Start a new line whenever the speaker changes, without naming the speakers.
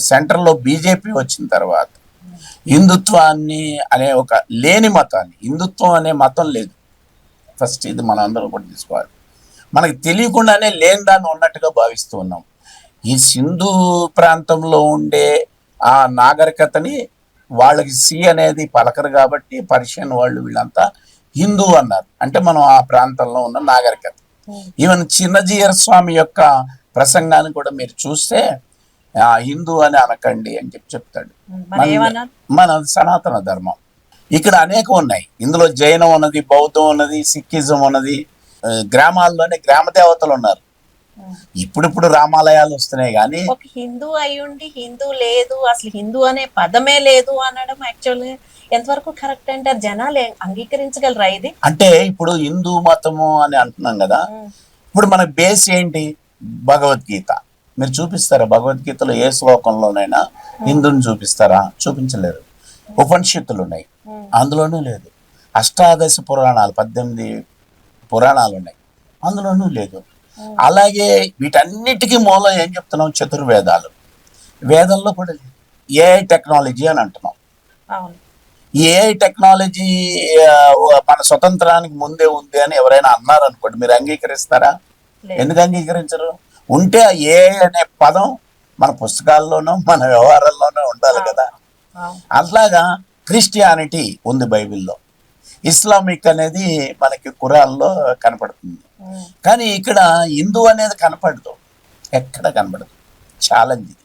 సెంటర్లో బీజేపీ వచ్చిన తర్వాత హిందుత్వాన్ని అనే ఒక లేని మతాన్ని, హిందుత్వం అనే మతం లేదు ఫస్ట్, ఇది మనం అందరం కూడా తీసుకోవాలి. మనకి తెలియకుండానే లేని దాన్ని ఉన్నట్టుగా భావిస్తూ ఉన్నాం. ఈ సింధు ప్రాంతంలో ఉండే ఆ నాగరికతని వాళ్ళకి సి అనేది పలకరు కాబట్టి పర్షియన్ వాళ్ళు వీళ్ళంతా హిందూ అన్నారు. అంటే మనం ఆ ప్రాంతంలో ఉన్న నాగరికత. ఈవెన్ చిన్నజీయర్ స్వామి యొక్క ప్రసంగాన్ని కూడా మీరు చూస్తే హిందూ అని అనకండి అని చెప్తాడు. మన సనాతన ధర్మం ఇక్కడ అనేకం ఉన్నాయి. ఇందులో జైనం ఉన్నది, బౌద్ధం ఉన్నది, సిక్కిజం ఉన్నది. గ్రామాల్లోనే గ్రామ దేవతలు ఉన్నారు. ఇప్పుడు రామాలయాలు వస్తున్నాయి కానీ
ఒక హిందూ అయ్యుండి హిందూ లేదు, అసలు హిందూ అనే పదమే లేదు అనడం యాక్చువల్గా ఎంతవరకు కరెక్ట్ అంటే జనాలు అంగీకరించగలరా ఇది?
అంటే ఇప్పుడు హిందూ మతము అని అంటున్నాం కదా, ఇప్పుడు మన బేస్ ఏంటి? భగవద్గీత. మీరు చూపిస్తారా భగవద్గీతలో ఏ శ్లోకంలోనైనా హిందూని చూపిస్తారా? చూపించలేరు. ఉపనిషత్తులు ఉన్నాయి, అందులోనూ లేదు. అష్టాదశ పురాణాలు 18 పురాణాలు ఉన్నాయి, అందులోనూ లేదు. అలాగే వీటన్నిటికీ మూలం ఏం చెప్తున్నాం? చతుర్వేదాలు. వేదంలో కూడా లేదు. ఏఐ టెక్నాలజీ అని అంటున్నాం. ఈ ఏఐ టెక్నాలజీ మన స్వతంత్రానికి ముందే ఉంది అని ఎవరైనా అన్నారు అనుకోండి, మీరు అంగీకరిస్తారా? ఎందుకు అంగీకరించరు? ఉంటే ఆ ఏఐ అనే పదం మన పుస్తకాల్లోనూ మన వ్యవహారాల్లోనూ ఉండాలి కదా. అట్లాగా క్రిస్టియానిటీ ఉంది బైబిల్లో, ఇస్లామిక్ అనేది మనకి ఖురాన్లో కనపడుతుంది. కానీ ఇక్కడ హిందూ అనేది కనపడదు, ఎక్కడ కనపడదు. ఛాలెంజ్ ఇది.